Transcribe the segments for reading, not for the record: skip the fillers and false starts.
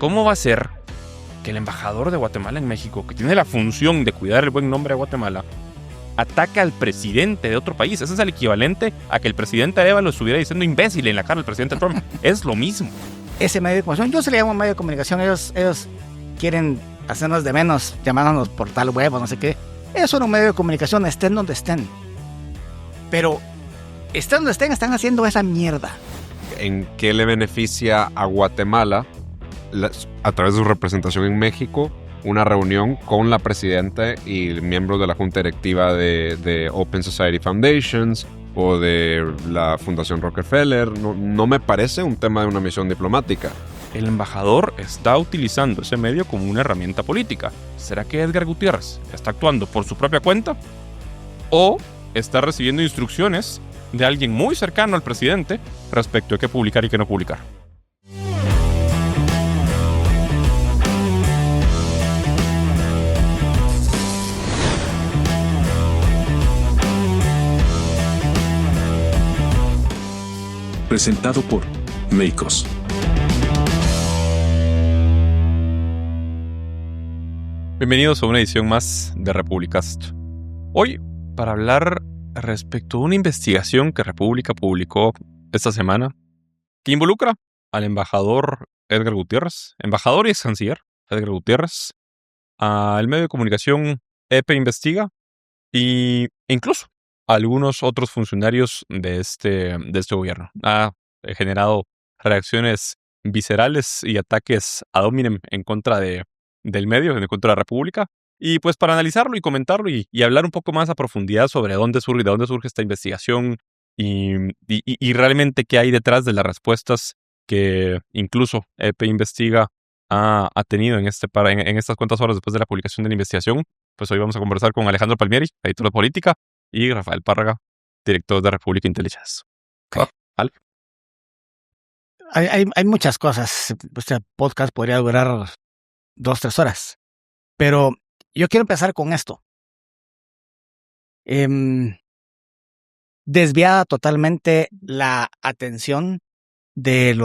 ¿cómo va a ser que el embajador de Guatemala en México, que tiene la función de cuidar el buen nombre de Guatemala, ataca al presidente de otro país? Ese es el equivalente a que el presidente Arevalo estuviera diciendo imbécil en la cara al presidente Trump. Es lo mismo. Ese medio de comunicación, yo se le llamo medio de comunicación, ellos quieren hacernos de menos, llamándonos por tal web o no sé qué. Ellos son un medio de comunicación, estén donde estén. Pero estén donde estén, están haciendo esa mierda. ¿En qué le beneficia a Guatemala, a través de su representación en México, una reunión con la presidenta y miembros de la junta directiva de Open Society Foundations o de la Fundación Rockefeller? No me parece un tema de una misión diplomática. El embajador está utilizando ese medio como una herramienta política. ¿Será que Edgar Gutiérrez está actuando por su propia cuenta? ¿O está recibiendo instrucciones de alguien muy cercano al presidente respecto a qué publicar y qué no publicar? Presentado por Meicos. Bienvenidos a una edición más de Republicast. Hoy, para hablar respecto a una investigación que República publicó esta semana, que involucra al embajador Edgar Gutiérrez, embajador y ex canciller Edgar Gutiérrez, al medio de comunicación EP Investiga e incluso a algunos otros funcionarios de este gobierno. Ha generado reacciones viscerales y ataques ad hominem en contra del medio, en contra de la República. Y pues para analizarlo y comentarlo y hablar un poco más a profundidad sobre de dónde surge esta investigación y realmente qué hay detrás de las respuestas que incluso EP Investiga ha tenido en estas cuantas horas después de la publicación de la investigación, pues hoy vamos a conversar con Alejandro Palmieri, editor de política, y Rafael Párraga, director de República Intelligence. Okay. ¿Vale? Hay muchas cosas. Este podcast podría durar 2-3 horas. Pero yo quiero empezar con esto. Desviada totalmente la atención de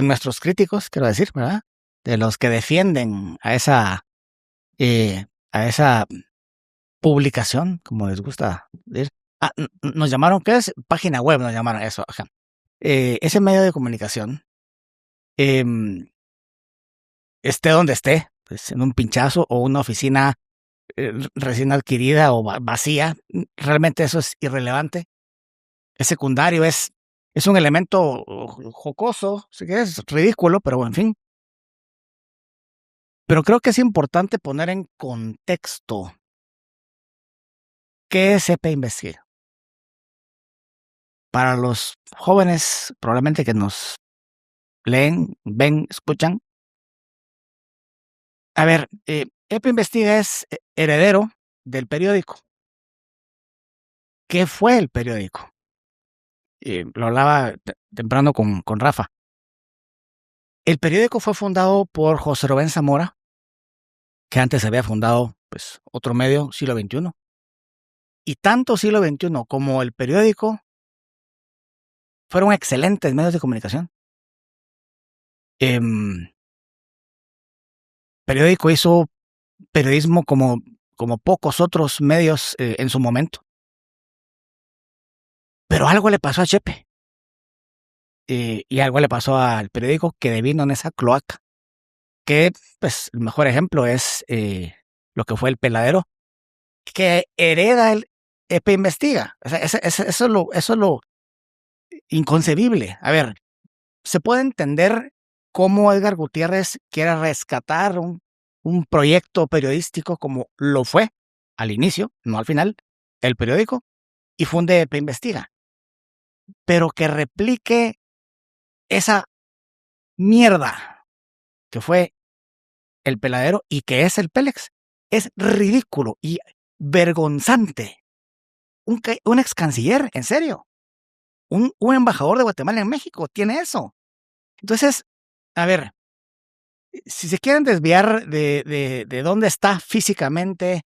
nuestros críticos, quiero decir, ¿verdad? De los que defienden a esa publicación, como les gusta decir. Nos llamaron, ¿qué es? Página web, nos llamaron eso. Ajá. Ese medio de comunicación, esté donde esté, pues en un pinchazo o una oficina recién adquirida o vacía, realmente eso es irrelevante. Es secundario, es un elemento jocoso, sí que es ridículo, pero bueno, en fin. Pero creo que es importante poner en contexto qué es EP Investiga. Para los jóvenes, probablemente que nos leen, ven, escuchan. A ver, EP Investiga es heredero del periódico. ¿Qué fue el periódico? Lo hablaba temprano con Rafa. El periódico fue fundado por José Rubén Zamora, que antes había fundado pues, otro medio, Siglo XXI. Y tanto Siglo XXI como el periódico fueron excelentes medios de comunicación. Periódico hizo periodismo como pocos otros medios en su momento. Pero algo le pasó a Chepe. Y algo le pasó al periódico que devino en esa cloaca. Que, pues, el mejor ejemplo es lo que fue El Peladero, que hereda el EP Investiga. O sea, eso es lo inconcebible. A ver, se puede entender cómo Edgar Gutiérrez quiere rescatar un proyecto periodístico como lo fue al inicio, no al final, el periódico, y funde EP Investiga. Pero que replique esa mierda que fue El Peladero y que es el Pélex es ridículo y vergonzante. Un ex canciller, en serio. Un embajador de Guatemala en México tiene eso. Entonces, a ver, si se quieren desviar de dónde está físicamente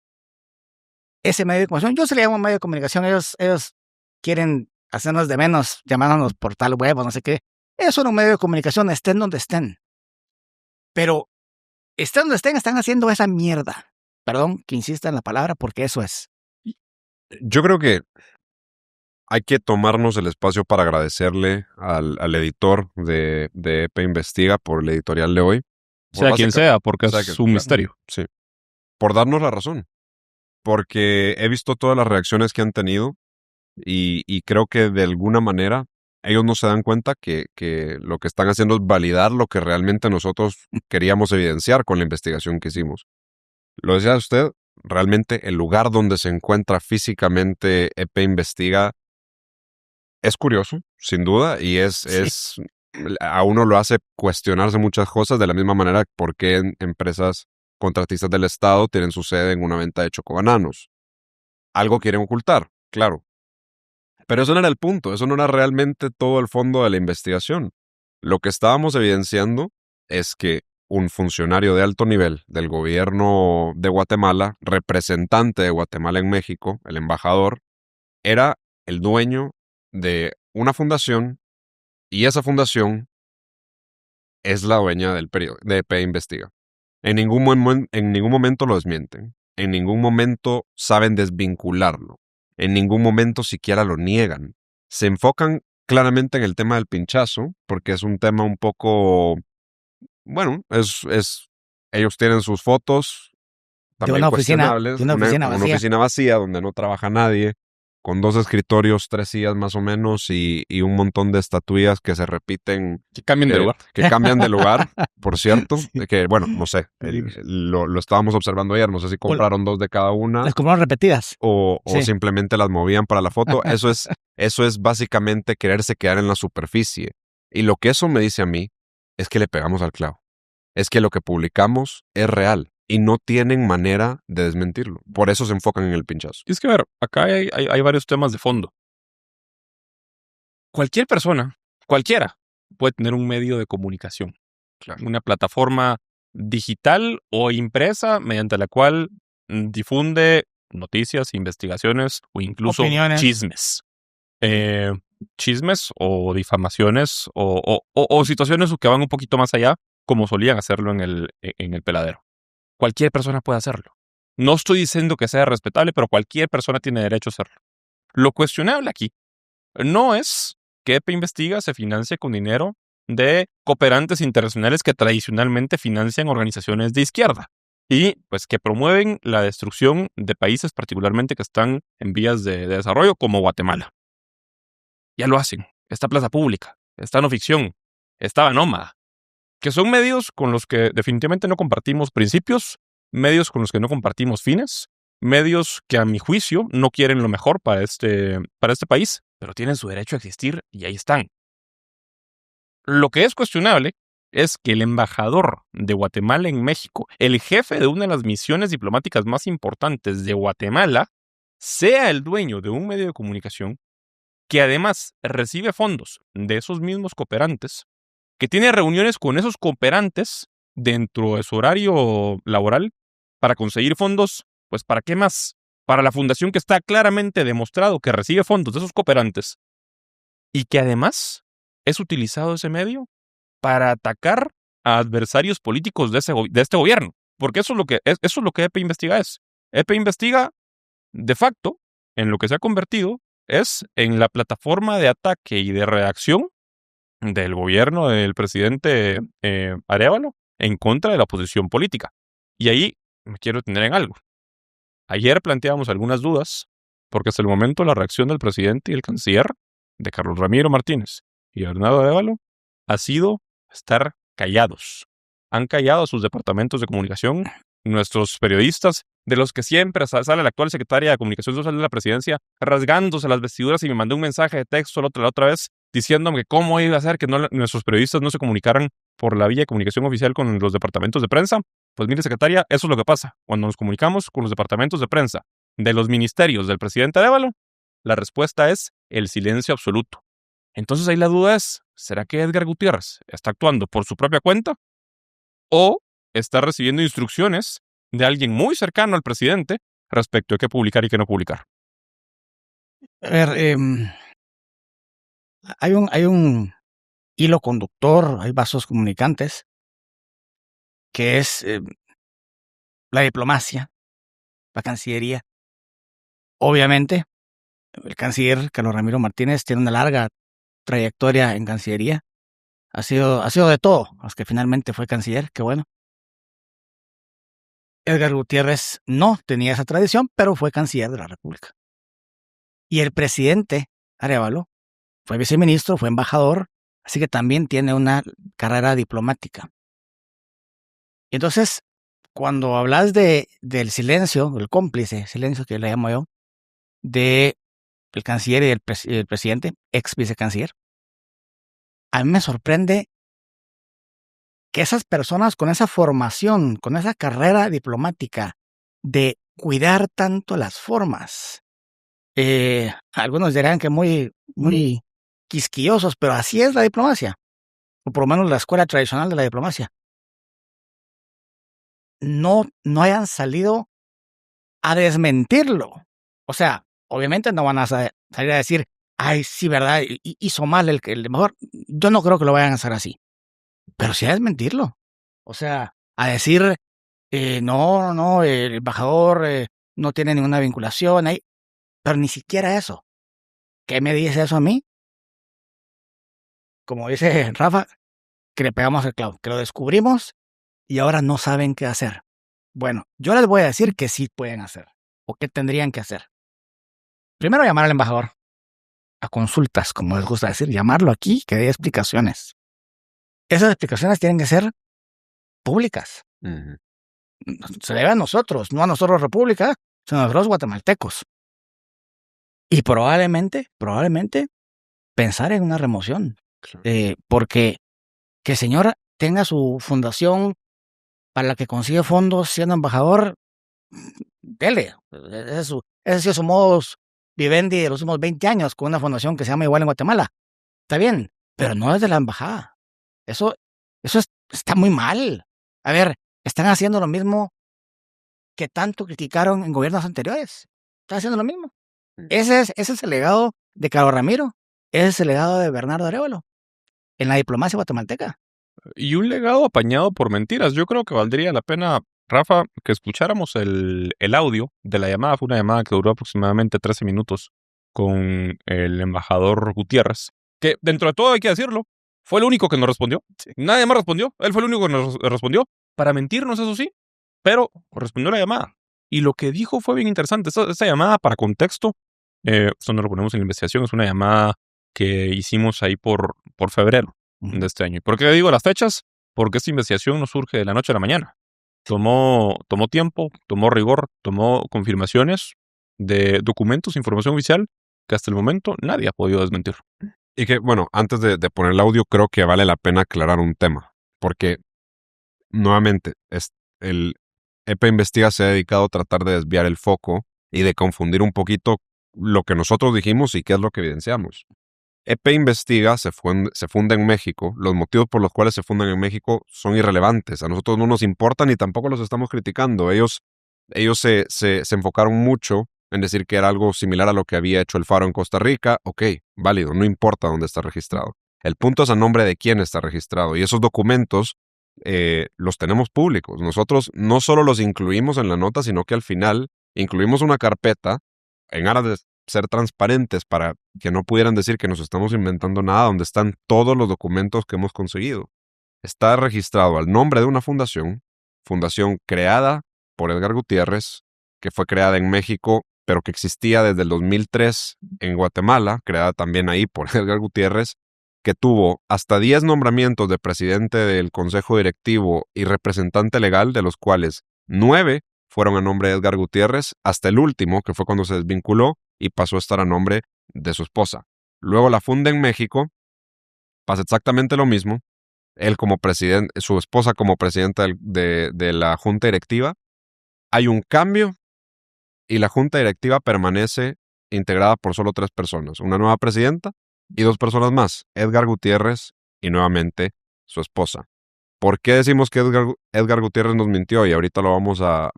ese medio de comunicación, yo se le llamo medio de comunicación, ellos quieren hacernos de menos, llamándonos por tal web o no sé qué. Ellos son un medio de comunicación, estén donde estén. Pero estén donde están haciendo esa mierda. Perdón que insista en la palabra porque eso es. Yo creo que hay que tomarnos el espacio para agradecerle al editor de EP Investiga por el editorial de hoy. Sea quien sea, porque sea es que- un misterio. Sí. Por darnos la razón. Porque he visto todas las reacciones que han tenido y creo que de alguna manera ellos no se dan cuenta que lo que están haciendo es validar lo que realmente nosotros queríamos evidenciar con la investigación que hicimos. Lo decía usted, realmente el lugar donde se encuentra físicamente EP Investiga es curioso, sin duda, y a uno lo hace cuestionarse muchas cosas de la misma manera por qué empresas contratistas del Estado tienen su sede en una venta de chocobananos. Algo quieren ocultar, claro. Pero eso no era el punto, eso no era realmente todo el fondo de la investigación. Lo que estábamos evidenciando es que un funcionario de alto nivel del gobierno de Guatemala, representante de Guatemala en México, el embajador, era el dueño de una fundación y esa fundación es la dueña del periódico de EP Investiga. En ningún momento lo desmienten, en ningún momento saben desvincularlo, en ningún momento siquiera lo niegan. Se enfocan claramente en el tema del pinchazo, porque es un tema un poco, bueno, ellos tienen sus fotos también una cuestionables, oficina una vacía. oficina vacía donde no trabaja nadie, con 2 escritorios, 3 sillas más o menos y un montón de estatuillas que se repiten. Que cambien de lugar. Que cambian de lugar, por cierto. Que, bueno, no sé, lo estábamos observando ayer, no sé si compraron 2 de cada una. Las compraron repetidas. O Sí. simplemente las movían para la foto. Eso es básicamente quererse quedar en la superficie. Y lo que eso me dice a mí es que le pegamos al clavo. Es que lo que publicamos es real y no tienen manera de desmentirlo. Por eso se enfocan en el pinchazo. Y es que, a ver, acá hay varios temas de fondo. Cualquier persona, cualquiera, puede tener un medio de comunicación. Claro. Una plataforma digital o impresa mediante la cual difunde noticias, investigaciones o incluso Opiniones. chismes. Chismes o difamaciones o situaciones que van un poquito más allá, como solían hacerlo en el peladero. Cualquier persona puede hacerlo. No estoy diciendo que sea respetable, pero cualquier persona tiene derecho a hacerlo. Lo cuestionable aquí no es que EP Investiga se financie con dinero de cooperantes internacionales que tradicionalmente financian organizaciones de izquierda y pues que promueven la destrucción de países particularmente que están en vías de desarrollo como Guatemala. Ya lo hacen. Está Plaza Pública, está No Ficción, está Banómada, que son medios con los que definitivamente no compartimos principios, medios con los que no compartimos fines, medios que a mi juicio no quieren lo mejor para este país, pero tienen su derecho a existir y ahí están. Lo que es cuestionable es que el embajador de Guatemala en México, el jefe de una de las misiones diplomáticas más importantes de Guatemala, sea el dueño de un medio de comunicación que además recibe fondos de esos mismos cooperantes, que tiene reuniones con esos cooperantes dentro de su horario laboral para conseguir fondos, pues ¿para qué más? Para la fundación que está claramente demostrado que recibe fondos de esos cooperantes y que además es utilizado ese medio para atacar a adversarios políticos de este gobierno. Porque eso es lo que EP Investiga es. EP Investiga, de facto, en lo que se ha convertido es en la plataforma de ataque y de reacción del gobierno del presidente Arévalo en contra de la oposición política. Y ahí me quiero detener en algo. Ayer planteamos algunas dudas, porque hasta el momento la reacción del presidente y el canciller, de Carlos Ramiro Martínez y Bernardo Arévalo, ha sido estar callados. Han callado a sus departamentos de comunicación, nuestros periodistas, de los que siempre sale la actual secretaria de Comunicación Social de la Presidencia, rasgándose las vestiduras y me mandó un mensaje de texto la otra vez diciéndome que cómo iba a ser que nuestros periodistas no se comunicaran por la vía de comunicación oficial con los departamentos de prensa. Pues mire, secretaria, eso es lo que pasa. Cuando nos comunicamos con los departamentos de prensa de los ministerios del presidente Arévalo, la respuesta es el silencio absoluto. Entonces ahí la duda es, ¿será que Edgar Gutiérrez está actuando por su propia cuenta? ¿O está recibiendo instrucciones de alguien muy cercano al presidente respecto a qué publicar y qué no publicar? A ver, hay un hilo conductor, hay vasos comunicantes que es la diplomacia, la Cancillería. Obviamente, el canciller Carlos Ramiro Martínez tiene una larga trayectoria en Cancillería. Ha sido de todo, hasta que finalmente fue canciller, qué bueno. Edgar Gutiérrez no tenía esa tradición, pero fue canciller de la República. Y el presidente Arévalo fue viceministro, fue embajador, así que también tiene una carrera diplomática. Entonces, cuando hablas del silencio, el cómplice silencio que le llamo yo, de el canciller y el presidente, ex vicecanciller, a mí me sorprende que esas personas con esa formación, con esa carrera diplomática de cuidar tanto las formas, algunos dirán que muy quisquillosos, pero así es la diplomacia, o por lo menos la escuela tradicional de la diplomacia, no hayan salido a desmentirlo. O sea, obviamente no van a salir a decir, ay, sí, ¿verdad? Hizo mal el mejor. Yo no creo que lo vayan a hacer así. Pero sí a desmentirlo. O sea, a decir, no, el embajador no tiene ninguna vinculación ahí. Pero ni siquiera eso. ¿Qué me dice eso a mí? Como dice Rafa, que le pegamos el clavo, que lo descubrimos y ahora no saben qué hacer. Bueno, yo les voy a decir que sí pueden hacer, o qué tendrían que hacer. Primero, llamar al embajador a consultas, como les gusta decir, llamarlo aquí, que dé explicaciones. Esas explicaciones tienen que ser públicas. Ujú. Se debe a nosotros, no a nosotros República, sino a nosotros guatemaltecos. Y probablemente, pensar en una remoción. Claro. Porque que el señor tenga su fundación para la que consigue fondos siendo embajador, dele. Ese ha sido su modus vivendi de los últimos 20 años con una fundación que se llama igual en Guatemala. Está bien, pero no desde la embajada. Eso está muy mal. A ver, están haciendo lo mismo que tanto criticaron en gobiernos anteriores. Están haciendo lo mismo. Ese es el legado de Carlos Ramiro. Ese es el legado de Bernardo Arévalo en la diplomacia guatemalteca. Y un legado apañado por mentiras. Yo creo que valdría la pena, Rafa, que escucháramos el audio de la llamada. Fue una llamada que duró aproximadamente 13 minutos con el embajador Gutiérrez, que dentro de todo hay que decirlo, fue el único que nos respondió. Nadie más respondió. Él fue el único que nos respondió. Para mentirnos, eso sí, pero respondió la llamada. Y lo que dijo fue bien interesante. Esta llamada, para contexto, esto no lo ponemos en la investigación, es una llamada que hicimos ahí por febrero de este año. ¿Y por qué digo las fechas? Porque esta investigación no surge de la noche a la mañana. Tomó tiempo, tomó rigor, tomó confirmaciones de documentos, información oficial, que hasta el momento nadie ha podido desmentir. Y que, bueno, antes de poner el audio, creo que vale la pena aclarar un tema. Porque, nuevamente, el EP Investiga se ha dedicado a tratar de desviar el foco y de confundir un poquito lo que nosotros dijimos y qué es lo que evidenciamos. EP Investiga se funda en México. Los motivos por los cuales se fundan en México son irrelevantes. A nosotros no nos importan ni tampoco los estamos criticando. Ellos se enfocaron mucho en decir que era algo similar a lo que había hecho el Faro en Costa Rica. Ok, válido, no importa dónde está registrado. El punto es a nombre de quién está registrado. Y esos documentos los tenemos públicos. Nosotros no solo los incluimos en la nota, sino que al final incluimos una carpeta en aras de ser transparentes para que no pudieran decir que nos estamos inventando nada, donde están todos los documentos que hemos conseguido. Está registrado al nombre de una fundación creada por Edgar Gutiérrez, que fue creada en México, pero que existía desde el 2003 en Guatemala, creada también ahí por Edgar Gutiérrez, que tuvo hasta 10 nombramientos de presidente del Consejo Directivo y representante legal, de los cuales 9 fueron a nombre de Edgar Gutiérrez, hasta el último, que fue cuando se desvinculó y pasó a estar a nombre de su esposa. Luego la funda en México, pasa exactamente lo mismo, él como presidente, su esposa como presidenta de la junta directiva. Hay un cambio y la junta directiva permanece integrada por solo 3 personas, una nueva presidenta y 2 personas más, Edgar Gutiérrez y nuevamente su esposa. ¿Por qué decimos que Edgar Gutiérrez nos mintió? Y ahorita vamos a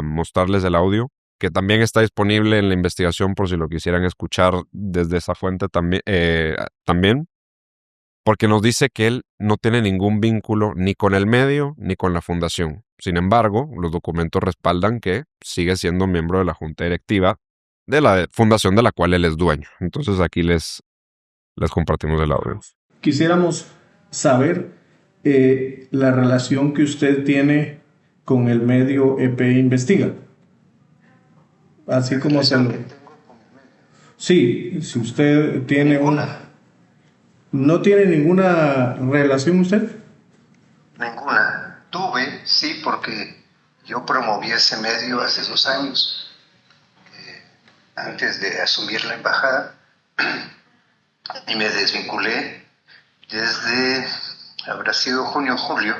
mostrarles el audio, que también está disponible en la investigación por si lo quisieran escuchar desde esa fuente también. porque nos dice que él no tiene ningún vínculo ni con el medio ni con la fundación. Sin embargo, los documentos respaldan que sigue siendo miembro de la junta directiva de la fundación de la cual él es dueño. Entonces aquí les compartimos el audio. Quisiéramos saber la relación que usted tiene con el medio EP Investiga. Así como se lo... Sí, si usted tiene una... ¿No tiene ninguna relación usted? Ninguna. Tuve, sí, porque yo promoví ese medio hace 2 años, antes de asumir la embajada, y me desvinculé desde, habrá sido junio o julio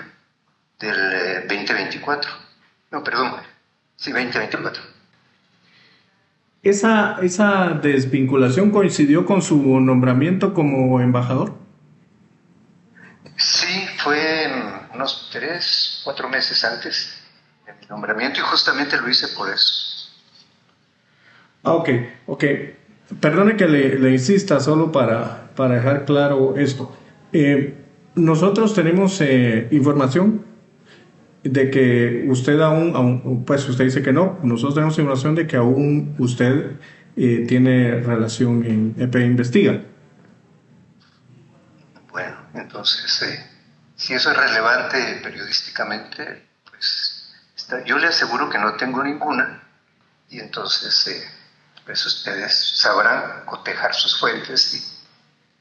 del 2024. No, perdón, sí, 2024. ¿Esa desvinculación coincidió con su nombramiento como embajador? Sí, fue unos 3, 4 meses antes de mi nombramiento y justamente lo hice por eso. Ok. Perdone que le insista solo para dejar claro esto. Nosotros tenemos información de que usted aún, pues usted dice que no, nosotros tenemos información de que aún usted tiene relación en EP Investiga. Bueno, entonces, si eso es relevante periodísticamente, pues yo le aseguro que no tengo ninguna, y entonces pues ustedes sabrán cotejar sus fuentes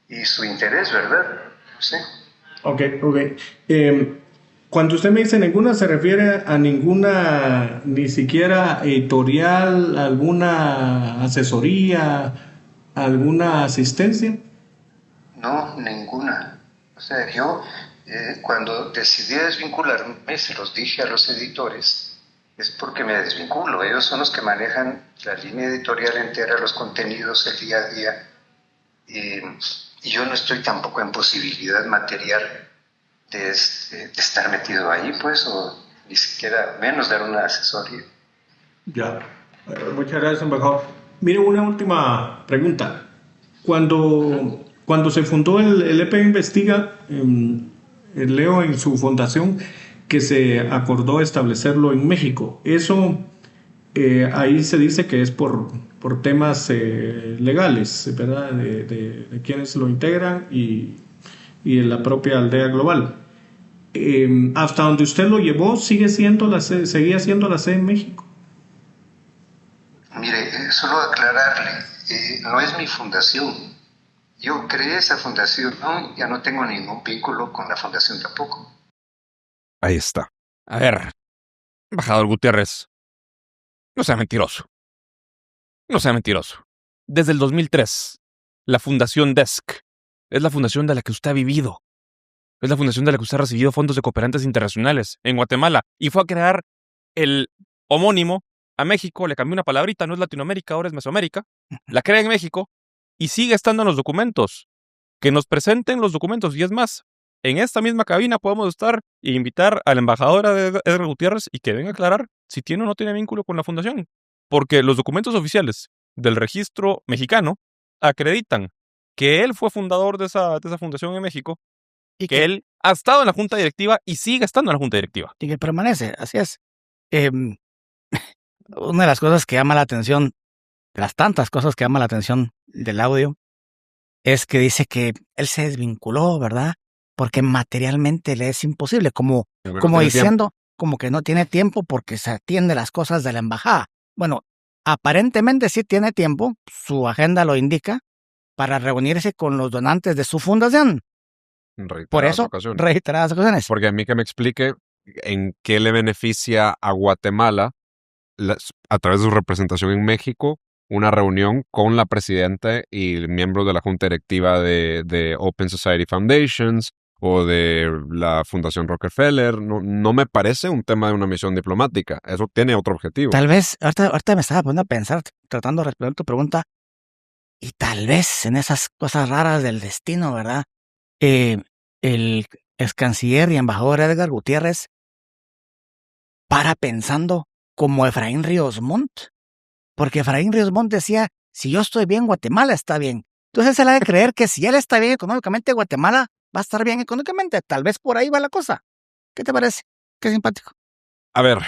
y su interés, ¿verdad? Sí. Ok. Cuando usted me dice ninguna, ¿se refiere a ninguna, ni siquiera editorial, alguna asesoría, alguna asistencia? No, ninguna. O sea, yo cuando decidí desvincularme, se los dije a los editores, es porque me desvinculo. Ellos son los que manejan la línea editorial entera, los contenidos, el día a día. Y yo no estoy tampoco en posibilidad material de estar metido ahí, pues, o ni siquiera menos dar una asesoría. Ya. Muchas gracias, embajador. Mire, una última pregunta. Cuando se fundó el EP Investiga, leo en su fundación que se acordó establecerlo en México. Eso, ahí se dice que es por temas legales, ¿verdad? De quienes lo integran y en la propia aldea global. Hasta donde usted lo llevó, seguía siendo la sede en México. Mire, solo aclararle, no es mi fundación. Yo creé esa fundación, ya no tengo ningún vínculo con la fundación tampoco. Ahí está. A ver, embajador Gutiérrez, no sea mentiroso. No sea mentiroso. Desde el 2003, la Fundación DESC es la fundación de la que usted ha vivido. Es la fundación de la que usted ha recibido fondos de cooperantes internacionales en Guatemala y fue a crear el homónimo a México, le cambió una palabrita, no es Latinoamérica, ahora es Mesoamérica, la crea en México y sigue estando en los documentos. Que nos presenten los documentos y es más, en esta misma cabina podemos estar e invitar a la embajadora de Edgar Gutiérrez y que venga a aclarar si tiene o no tiene vínculo con la fundación. Porque los documentos oficiales del registro mexicano acreditan que él fue fundador de esa fundación en México y que él ha estado en la junta directiva y sigue estando en la junta directiva. Y que permanece, así es. Una de las cosas que llama la atención, de las tantas cosas que llama la atención del audio, es que dice que él se desvinculó, ¿verdad? Porque materialmente le es imposible, como diciendo, como que no tiene tiempo porque se atiende las cosas de la embajada. Bueno, aparentemente sí tiene tiempo, su agenda lo indica, para reunirse con los donantes de su fundación. Por eso, reiteradas ocasiones. Porque a mí que me explique en qué le beneficia a Guatemala, a través de su representación en México, una reunión con la presidenta y miembros de la junta directiva de Open Society Foundations o de la Fundación Rockefeller. No me parece un tema de una misión diplomática. Eso tiene otro objetivo. Tal vez, ahorita me estaba poniendo a pensar, tratando de responder tu pregunta, y tal vez en esas cosas raras del destino, ¿verdad? El ex canciller y embajador Edgar Gutiérrez para pensando como Efraín Ríos Montt, porque Efraín Ríos Montt decía, si yo estoy bien, Guatemala está bien. Entonces él ha de creer que si él está bien económicamente, Guatemala va a estar bien económicamente. Tal vez por ahí va la cosa. ¿Qué te parece? Qué simpático. A ver,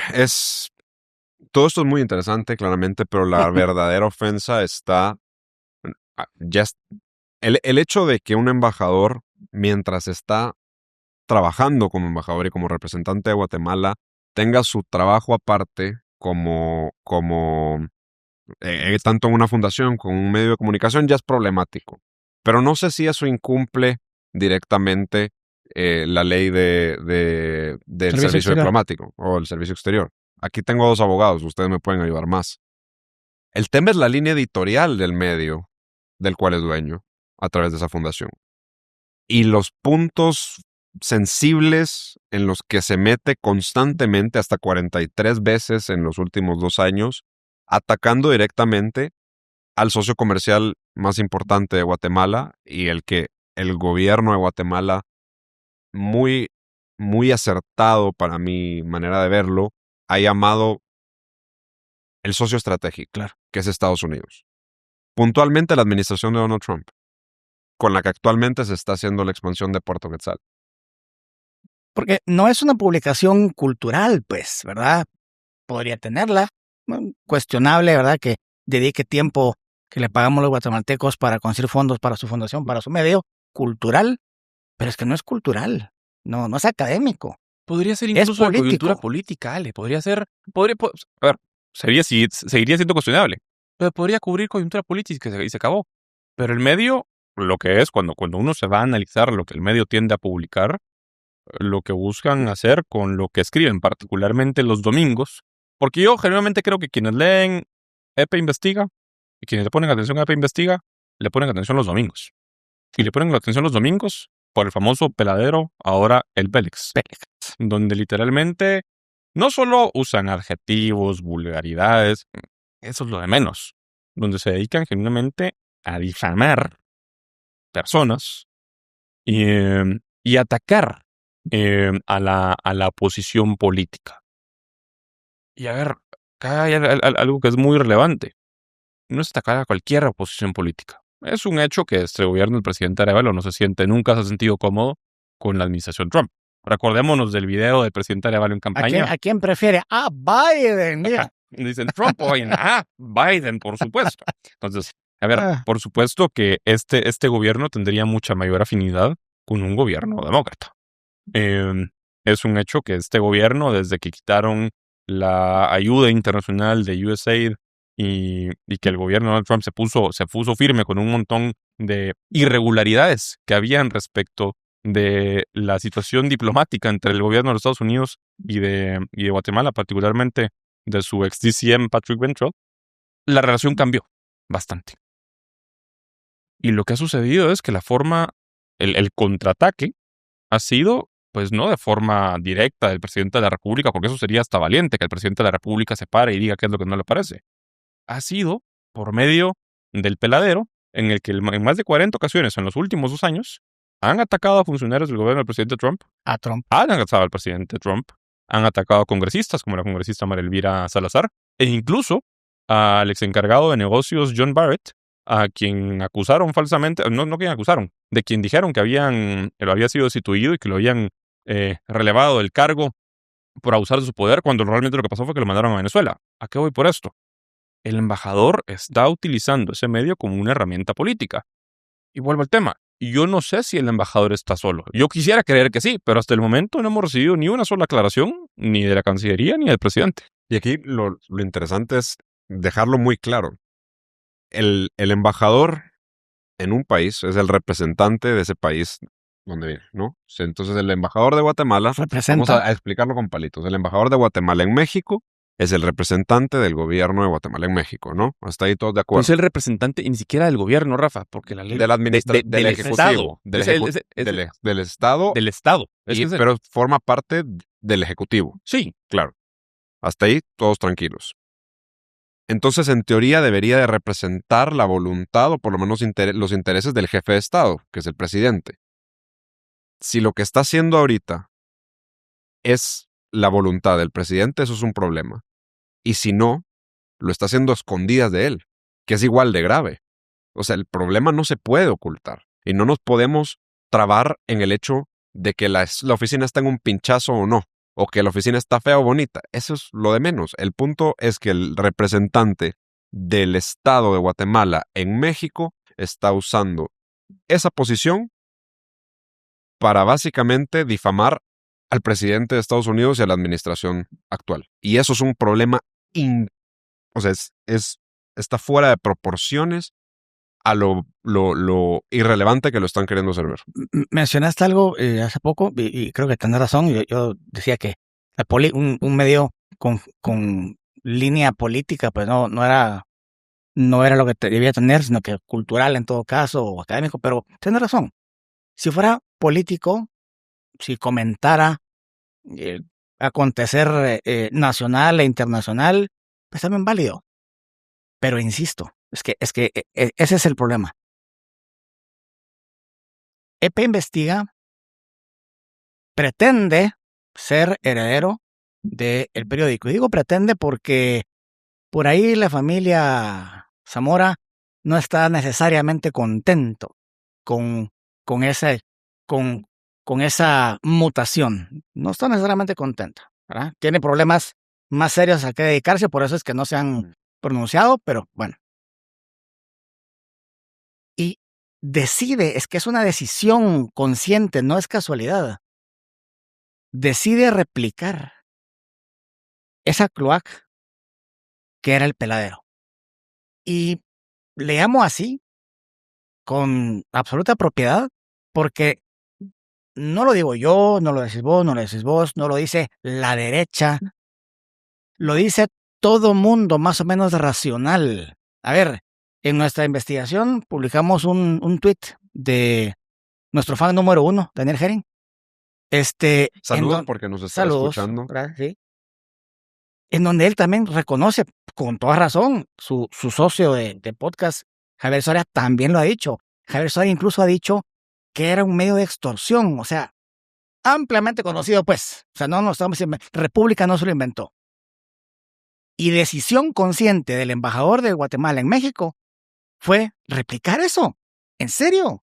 todo esto es muy interesante, claramente, pero la verdadera ofensa está, el hecho de que un embajador, mientras está trabajando como embajador y como representante de Guatemala, tenga su trabajo aparte tanto en una fundación como en un medio de comunicación, ya es problemático. Pero no sé si eso incumple directamente la ley del servicio diplomático o el servicio exterior. Aquí tengo 2 abogados, ustedes me pueden ayudar más. El tema es la línea editorial del medio del cual es dueño a través de esa fundación. Y los puntos sensibles en los que se mete constantemente, hasta 43 veces en los últimos 2 años, atacando directamente al socio comercial más importante de Guatemala y el que el gobierno de Guatemala, muy, muy acertado para mi manera de verlo, ha llamado el socio estratégico, Claro. que es Estados Unidos. Puntualmente la administración de Donald Trump, con la que actualmente se está haciendo la expansión de Puerto Quetzal. Porque no es una publicación cultural, pues, ¿verdad? Podría tenerla. Cuestionable, ¿verdad? Que dedique tiempo que le pagamos los guatemaltecos para conseguir fondos para su fundación, para su medio cultural. Pero es que no es cultural. No es académico. Podría ser incluso de coyuntura política, Ale. A ver, seguiría siendo cuestionable. Pero podría cubrir coyuntura política y se acabó. Pero el medio, lo que es, cuando uno se va a analizar lo que el medio tiende a publicar, lo que buscan hacer con lo que escriben, particularmente los domingos, porque yo generalmente creo que quienes leen EPE Investiga y quienes le ponen atención a EPE Investiga, le ponen atención los domingos. Y le ponen atención los domingos por el famoso peladero, ahora el Pélex, donde literalmente no solo usan adjetivos, vulgaridades, eso es lo de menos, donde se dedican genuinamente a difamar personas y atacar a la oposición política. Y a ver, acá hay algo que es muy relevante. No es atacar a cualquier oposición política. Es un hecho que este gobierno, el presidente Arevalo, nunca se ha sentido cómodo con la administración Trump. Recordémonos del video del presidente Arevalo en campaña. ¿A quién prefiere? Biden, mira. Dicen Trump o Biden, por supuesto. Entonces, a ver, por supuesto que este gobierno tendría mucha mayor afinidad con un gobierno demócrata. Es un hecho que este gobierno, desde que quitaron la ayuda internacional de USAID y que el gobierno de Donald Trump se puso firme con un montón de irregularidades que habían respecto de la situación diplomática entre el gobierno de los Estados Unidos y de Guatemala, particularmente de su ex DCM Patrick Ventrell, la relación cambió bastante. Y lo que ha sucedido es que el contraataque ha sido, pues no de forma directa del presidente de la República, porque eso sería hasta valiente que el presidente de la República se pare y diga qué es lo que no le parece. Ha sido por medio del peladero, en el que en más de 40 ocasiones en los últimos 2 años han atacado a funcionarios del gobierno del presidente Trump. Han atacado al presidente Trump. Han atacado a congresistas, como la congresista María Elvira Salazar, e incluso al ex encargado de negocios John Barrett, a quien acusaron falsamente, no quien acusaron, de quien dijeron que había sido destituido y que lo habían relevado del cargo por abusar de su poder, cuando realmente lo que pasó fue que lo mandaron a Venezuela. ¿A qué voy por esto? El embajador está utilizando ese medio como una herramienta política. Y vuelvo al tema. Yo no sé si el embajador está solo. Yo quisiera creer que sí, pero hasta el momento no hemos recibido ni una sola aclaración, ni de la Cancillería ni del presidente. Y aquí lo interesante es dejarlo muy claro. El embajador en un país es el representante de ese país donde viene, ¿no? Entonces el embajador de Guatemala, vamos a explicarlo con palitos. El embajador de Guatemala en México es el representante del gobierno de Guatemala en México, ¿no? Hasta ahí todos de acuerdo. No es el representante ni siquiera del gobierno, Rafa, porque la ley del Ejecutivo, del Estado. Del Estado. Pero forma parte del Ejecutivo. Sí. Claro. Hasta ahí todos tranquilos. Entonces, en teoría, debería de representar la voluntad o por lo menos los intereses del jefe de Estado, que es el presidente. Si lo que está haciendo ahorita es la voluntad del presidente, eso es un problema. Y si no, lo está haciendo a escondidas de él, que es igual de grave. O sea, el problema no se puede ocultar y no nos podemos trabar en el hecho de que la oficina está en un pinchazo o no, o que la oficina está fea o bonita. Eso es lo de menos. El punto es que el representante del Estado de Guatemala en México está usando esa posición para básicamente difamar al presidente de Estados Unidos y a la administración actual. Y eso es un problema, o sea, está fuera de proporciones a lo irrelevante que lo están queriendo hacer ver. Mencionaste algo hace poco y creo que tenés razón. Yo decía que un medio con línea política pues no era lo que debía tener, sino que cultural en todo caso o académico, pero tenés razón. Si fuera político, si comentara acontecer nacional e internacional, pues también válido. Pero insisto, es que ese es el problema. EP Investiga pretende ser heredero del periódico. Y digo pretende porque por ahí la familia Zamora no está necesariamente contento con esa mutación. No está necesariamente contenta, ¿verdad? Tiene problemas más serios a que dedicarse, por eso es que no se han pronunciado, pero bueno. Y decide, es que es una decisión consciente, no es casualidad. Decide replicar esa cloaca que era el Peladero. Y le llamo así con absoluta propiedad porque no lo digo yo, no lo decís vos, no lo decís vos, no lo dice la derecha, lo dice todo mundo más o menos racional. A ver, en nuestra investigación publicamos un tweet de nuestro fan número 1, Daniel Herring. Saludos porque nos está escuchando. Sí. En donde él también reconoce, con toda razón, su socio de podcast, Javier Soria, también lo ha dicho. Javier Soria incluso ha dicho que era un medio de extorsión, o sea, ampliamente conocido, pues. O sea, no estamos República no se lo inventó. Y decisión consciente del embajador de Guatemala en México fue replicar eso. ¿En serio?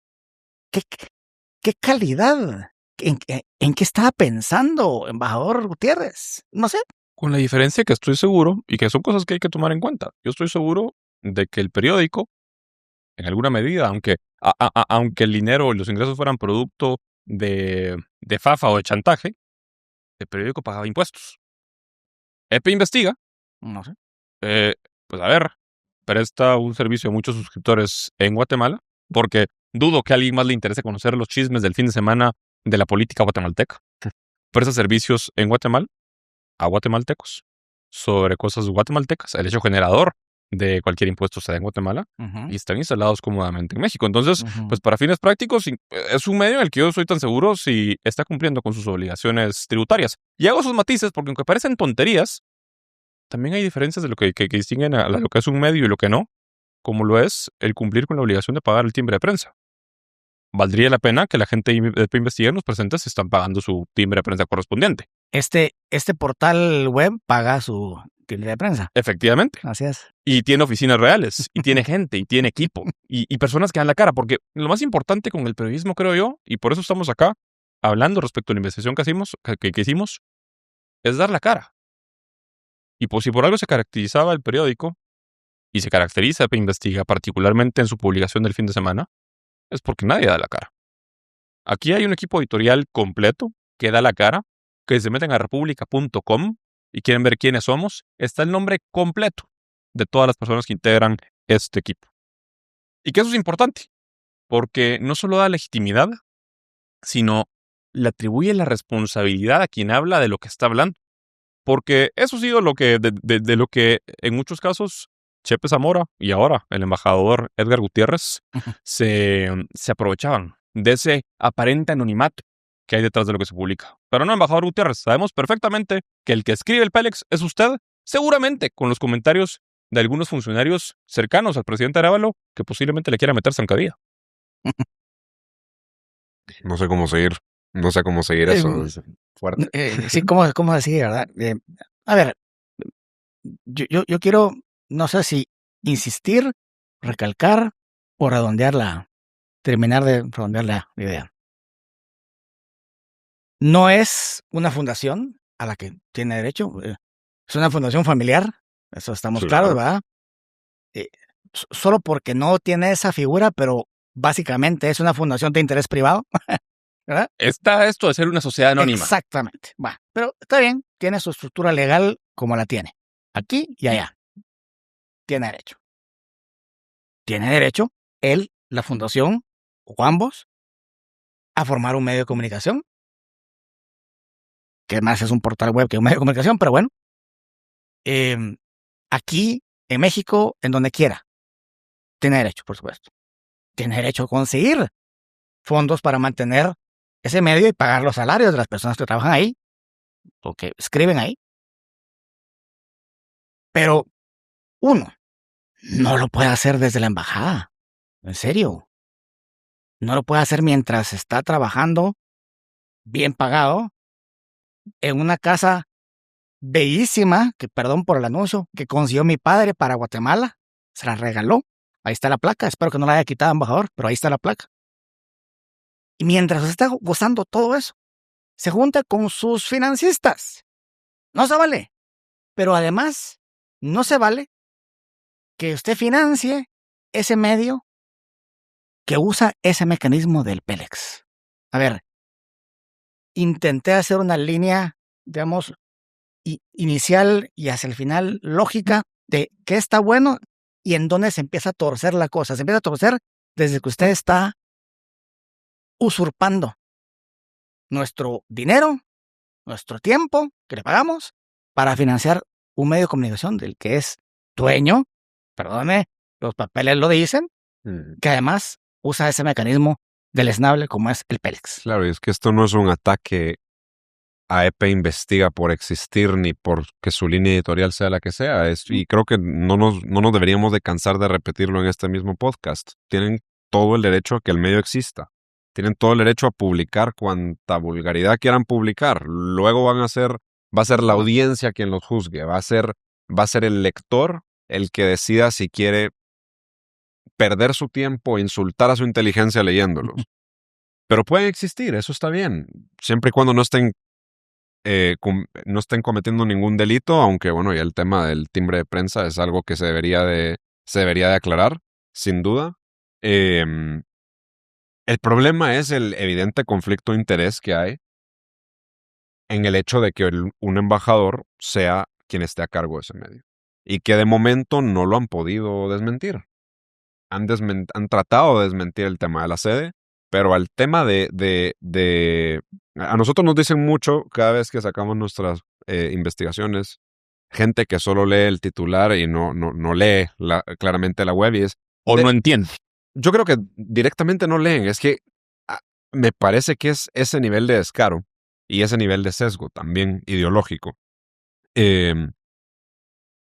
¿Qué calidad? ¿En qué estaba pensando, embajador Gutiérrez? No sé. Con la diferencia que estoy seguro, y que son cosas que hay que tomar en cuenta, yo estoy seguro de que el periódico, en alguna medida, aunque el dinero y los ingresos fueran producto de fafa o de chantaje, el periódico pagaba impuestos. EP Investiga, No sé. pues a ver, presta un servicio a muchos suscriptores en Guatemala, porque dudo que a alguien más le interese conocer los chismes del fin de semana de la política guatemalteca. Presta servicios en Guatemala a guatemaltecos sobre cosas guatemaltecas, el hecho generador de cualquier impuesto se da en Guatemala y están instalados cómodamente en México. Entonces, pues para fines prácticos, es un medio en el que yo estoy tan seguro si está cumpliendo con sus obligaciones tributarias. Y hago esos matices porque aunque parecen tonterías, también hay diferencias de lo que distinguen a lo que es un medio y lo que no, como lo es el cumplir con la obligación de pagar el timbre de prensa. Valdría la pena que la gente de Investigar nos presente si están pagando su timbre de prensa correspondiente. Este portal web paga su timbre de prensa. Efectivamente. Así es. Y tiene oficinas reales, y tiene gente, y tiene equipo, y personas que dan la cara, porque lo más importante con el periodismo, creo yo, y por eso estamos acá hablando respecto a la investigación que hicimos, es dar la cara. Y pues si por algo se caracterizaba el periódico, y se caracteriza Investiga, particularmente en su publicación del fin de semana, es porque nadie da la cara. Aquí hay un equipo editorial completo que da la cara, que se meten a republica.com y quieren ver quiénes somos, está el nombre completo de todas las personas que integran este equipo. Y que eso es importante, porque no solo da legitimidad, sino le atribuye la responsabilidad a quien habla de lo que está hablando. Porque eso ha sido lo que, de lo que en muchos casos Chepe Zamora y ahora el embajador Edgar Gutiérrez se aprovechaban de ese aparente anonimato que hay detrás de lo que se publica. Pero no, embajador Gutiérrez, sabemos perfectamente que el que escribe el Pélex es usted, seguramente con los comentarios de algunos funcionarios cercanos al presidente Arévalo que posiblemente le quiera meter zancadilla. No sé cómo seguir eso. Es fuerte. Sí, ¿cómo decir, verdad? A ver, yo quiero, no sé si insistir, recalcar o terminar de redondear la idea. No es una fundación a la que tiene derecho. Es una fundación familiar. Eso estamos claros, ¿verdad? Solo porque no tiene esa figura, pero básicamente es una fundación de interés privado, ¿verdad? Está esto de ser una sociedad anónima. Exactamente. Pero está bien, tiene su estructura legal como la tiene. Aquí y allá. Tiene derecho. Tiene derecho él, la fundación, o ambos, a formar un medio de comunicación. Que más es un portal web que un medio de comunicación, pero bueno. Aquí, en México, en donde quiera. Tiene derecho, por supuesto. Tiene derecho a conseguir fondos para mantener ese medio y pagar los salarios de las personas que trabajan ahí o que escriben ahí. Pero uno no lo puede hacer desde la embajada. En serio. No lo puede hacer mientras está trabajando bien pagado en una casa bellísima, que perdón por el anuncio, que consiguió mi padre para Guatemala. Se la regaló. Ahí está la placa. Espero que no la haya quitado, embajador, pero ahí está la placa. Y mientras está gozando todo eso, se junta con sus financistas. No se vale. Pero además, no se vale que usted financie ese medio que usa ese mecanismo del Pélex. A ver, intenté hacer una línea, digamos, inicial y hacia el final lógica de qué está bueno y en dónde se empieza a torcer la cosa. Se empieza a torcer desde que usted está usurpando nuestro dinero, nuestro tiempo que le pagamos para financiar un medio de comunicación del que es dueño, perdóneme, los papeles lo dicen, que además usa ese mecanismo deleznable como es el Pélex. Claro, y es que esto no es un ataque a EP Investiga por existir ni porque su línea editorial sea la que sea. Y creo que no nos deberíamos de cansar de repetirlo en este mismo podcast. Tienen todo el derecho a que el medio exista. Tienen todo el derecho a publicar cuanta vulgaridad quieran publicar. Luego va a ser la audiencia quien los juzgue. Va a ser el lector el que decida si quiere perder su tiempo e insultar a su inteligencia leyéndolos. Pero pueden existir, eso está bien. Siempre y cuando no estén cometiendo ningún delito, aunque bueno, ya el tema del timbre de prensa es algo que se debería de aclarar, sin duda. El problema es el evidente conflicto de interés que hay en el hecho de que un embajador sea quien esté a cargo de ese medio. Y que de momento no lo han podido desmentir. Han tratado de desmentir el tema de la sede, pero al tema a nosotros nos dicen mucho cada vez que sacamos nuestras investigaciones, gente que solo lee el titular y no lee claramente la web y no entiende. Yo creo que directamente no leen. Es que me parece que es ese nivel de descaro y ese nivel de sesgo también ideológico.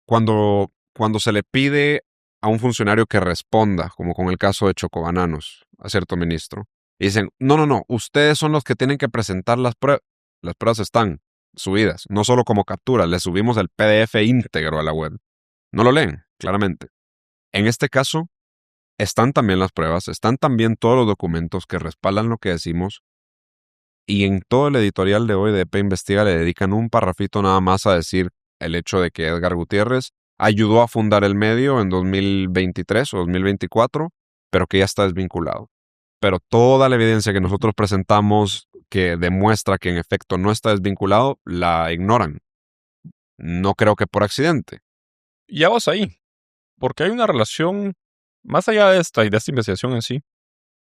Cuando se le pide a un funcionario que responda, como con el caso de Chocobananos, a cierto ministro, y dicen, no, ustedes son los que tienen que presentar las pruebas. Las pruebas están subidas, no solo como capturas, les subimos el PDF íntegro a la web. No lo leen, claramente. En este caso, están también las pruebas, están también todos los documentos que respaldan lo que decimos, y en todo el editorial de hoy de EP Investiga le dedican un parrafito nada más a decir el hecho de que Edgar Gutiérrez ayudó a fundar el medio en 2023 o 2024, pero que ya está desvinculado. Pero toda la evidencia que nosotros presentamos que demuestra que en efecto no está desvinculado, la ignoran. No creo que por accidente. Ya vas ahí, porque hay una relación, más allá de esta investigación en sí,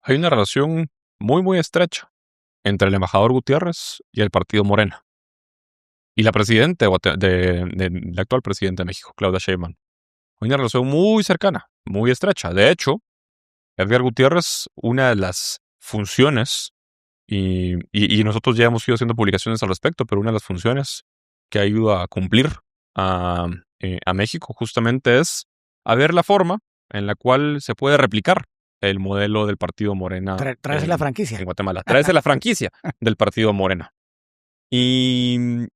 hay una relación muy, muy estrecha entre el embajador Gutiérrez y el partido Morena. Y la presidenta la actual presidenta de México, Claudia Sheinbaum. Hay una relación muy cercana, muy estrecha. De hecho, Edgar Gutiérrez, una de las funciones, y nosotros ya hemos ido haciendo publicaciones al respecto, pero una de las funciones que ayuda a cumplir a México justamente es a ver la forma en la cual se puede replicar el modelo del partido Morena. Traerse la franquicia. En Guatemala. Traerse la franquicia del partido Morena. Y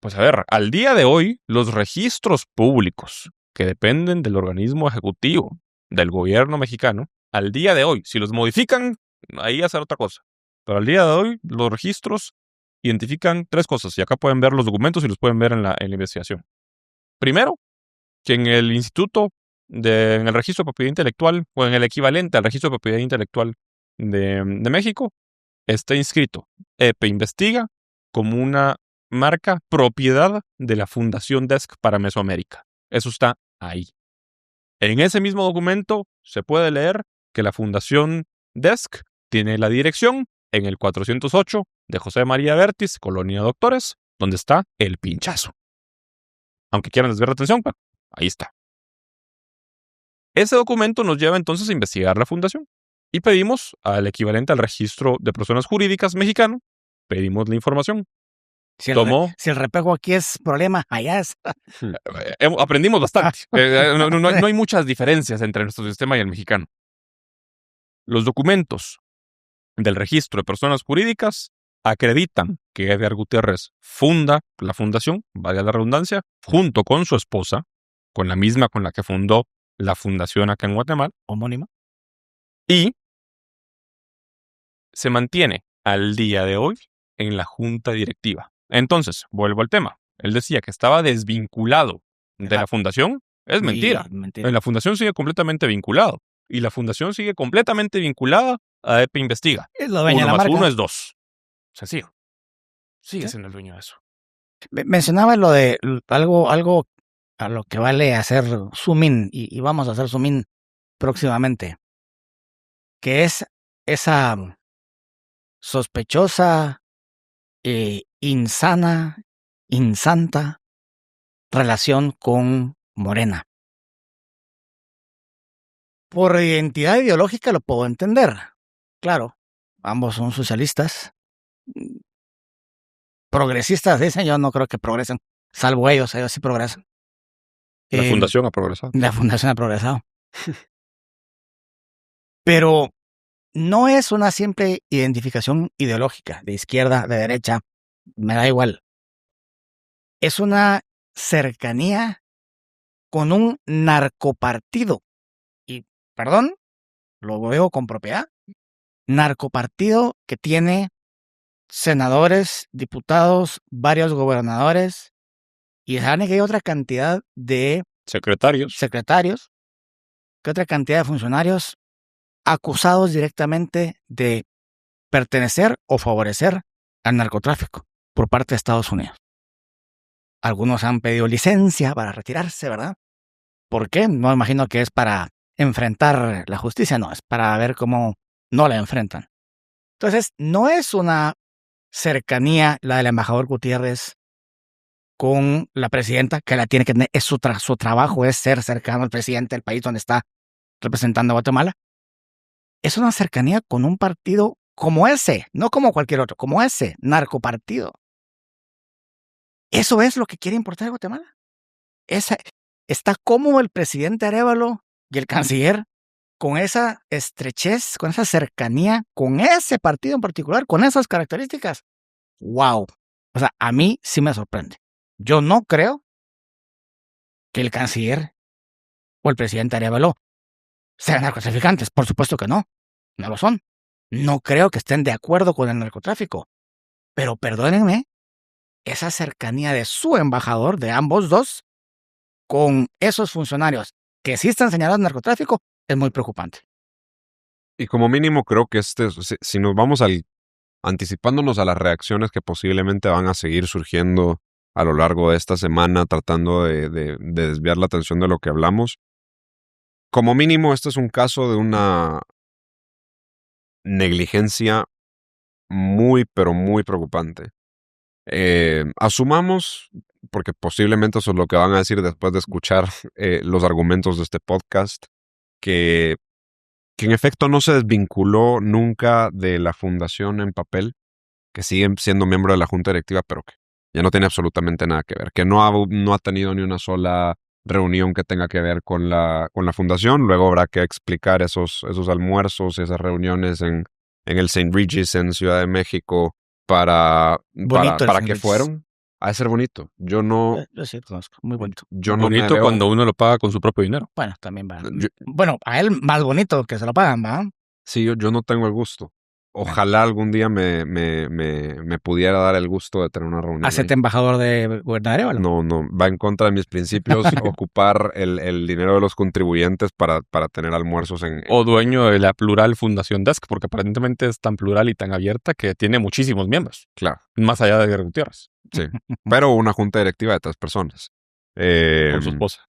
pues a ver, al día de hoy, los registros públicos que dependen del organismo ejecutivo del gobierno mexicano, al día de hoy, si los modifican, ahí hacer otra cosa. Pero al día de hoy, los registros identifican 3 cosas, y acá pueden ver los documentos y los pueden ver en la investigación. Primero, que en el instituto, en el registro de propiedad intelectual, o en el equivalente al registro de propiedad intelectual de México, está inscrito EP Investiga como una marca propiedad de la Fundación Desk para Mesoamérica. Eso está ahí. En ese mismo documento se puede leer que la Fundación Desk tiene la dirección en el 408 de José María Vértiz, Colonia Doctores, donde está el pinchazo. Aunque quieran desviar la atención, pero ahí está. Ese documento nos lleva entonces a investigar la fundación y pedimos al equivalente al registro de personas jurídicas mexicano, pedimos la información. Si el repego aquí es problema, allá es. Aprendimos bastante. No hay muchas diferencias entre nuestro sistema y el mexicano. Los documentos del registro de personas jurídicas acreditan que Edgar Gutiérrez funda la fundación, valga la redundancia, junto con su esposa, con la misma con la que fundó la fundación acá en Guatemala, Homónima. y se mantiene al día de hoy en la junta directiva. Entonces, vuelvo al tema. Él decía que estaba desvinculado de la fundación. Es mentira. En la fundación sigue completamente vinculado. Y la fundación sigue completamente vinculada a EP Investiga. Es lo dueño de la 1 más marca. 1 es 2. Sencillo. Sigue siendo el dueño de eso. Mencionaba lo de algo a lo que vale hacer zoom in, y vamos a hacer zoom in próximamente, que es esa sospechosa, insana, insanta relación con Morena. Por identidad ideológica lo puedo entender. Claro, ambos son socialistas. Progresistas, dicen, yo no creo que progresen, salvo ellos sí progresan. La fundación ha progresado. La fundación ha progresado. Pero no es una simple identificación ideológica, de izquierda, de derecha, me da igual. Es una cercanía con un narcopartido. Y, perdón, lo veo con propiedad. Narcopartido que tiene senadores, diputados, varios gobernadores, y saben que hay otra cantidad de secretarios, que otra cantidad de funcionarios acusados directamente de pertenecer o favorecer al narcotráfico por parte de Estados Unidos. Algunos han pedido licencia para retirarse, ¿verdad? ¿Por qué? No imagino que es para enfrentar la justicia, no, es para ver cómo no la enfrentan. Entonces, no es una cercanía la del embajador Gutiérrez con la presidenta, que la tiene que tener, su trabajo es ser cercano al presidente del país donde está representando a Guatemala. Es una cercanía con un partido como ese, no como cualquier otro, como ese narcopartido. Eso es lo que quiere importar a Guatemala. Está como el presidente Arévalo y el canciller con esa estrechez, con esa cercanía, con ese partido en particular, con esas características. ¡Wow! O sea, a mí sí me sorprende. Yo no creo que el canciller o el presidente Arévalo sean narcotraficantes. Por supuesto que no. No lo son. No creo que estén de acuerdo con el narcotráfico. Pero perdónenme, esa cercanía de su embajador, de ambos dos, con esos funcionarios que sí están señalados de narcotráfico, es muy preocupante. Y como mínimo creo que si nos vamos anticipándonos a las reacciones que posiblemente van a seguir surgiendo a lo largo de esta semana, tratando de desviar la atención de lo que hablamos, como mínimo este es un caso de una negligencia muy, pero muy preocupante. Asumamos, porque posiblemente eso es lo que van a decir después de escuchar los argumentos de este podcast, que en efecto no se desvinculó nunca de la fundación en papel, que siguen siendo miembro de la junta directiva, pero que ya no tiene absolutamente nada que ver, que no ha tenido ni una sola reunión que tenga que ver con la fundación. Luego habrá que explicar esos almuerzos y esas reuniones en el St. Regis en Ciudad de México para qué fueron. Ha de ser bonito. Yo no... Yo sí conozco, muy bonito. Yo no bonito me veo... cuando uno lo paga con su propio dinero. Bueno, también va. Bueno, a él más bonito que se lo pagan, ¿va? Sí, yo no tengo el gusto. Ojalá algún día me pudiera dar el gusto de tener una reunión. Hacete embajador de Gobernador Arevalo. No, va en contra de mis principios ocupar el dinero de los contribuyentes para tener almuerzos en... O dueño de la plural Fundación Desk, porque aparentemente es tan plural y tan abierta que tiene muchísimos miembros, Claro, más allá de Edgar Gutiérrez, sí. Pero una junta directiva de 3 personas. con su esposa.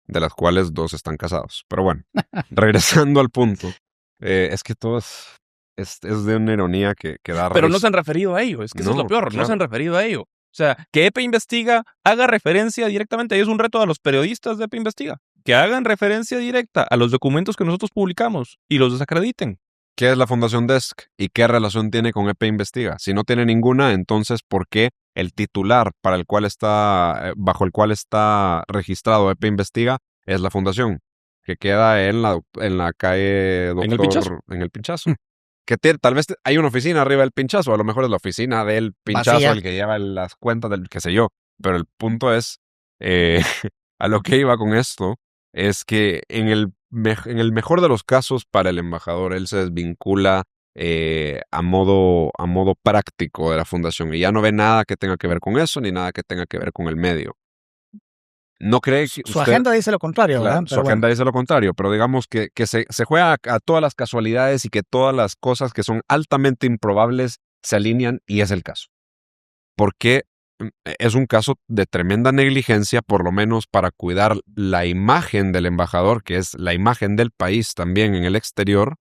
De las cuales 2 están casados. Pero bueno, regresando al punto, es que todo es de una ironía que da Pero no risa. se han referido a ello, es que eso es No, lo peor, no claro. se han referido a ello. O sea, que EPE Investiga haga referencia directamente, y es un reto a los periodistas de EPE Investiga, que hagan referencia directa a los documentos que nosotros publicamos y los desacrediten. ¿Qué es la Fundación Desk y qué relación tiene con EP Investiga? Si no tiene ninguna, entonces ¿por qué el titular para el cual está, bajo el cual está registrado EP Investiga es la fundación que queda en la calle Doctor, ¿En el Pinchazo? En el Pinchazo. Que tal vez hay una oficina arriba del Pinchazo, a lo mejor es la oficina del Pinchazo Vacía. el que lleva las cuentas del qué sé yo, pero el punto es, a lo que iba con esto, es que en el mejor de los casos para el embajador, él se desvincula a modo práctico de la fundación y ya no ve nada que tenga que ver con eso ni nada que tenga que ver con el medio. No cree que Su agenda dice lo contrario, Claro, ¿verdad? su agenda dice lo contrario, pero digamos que se juega a todas las casualidades y que todas las cosas que son altamente improbables se alinean y es el caso. Porque es un caso de tremenda negligencia, por lo menos para cuidar la imagen del embajador, que es la imagen del país también en el exterior,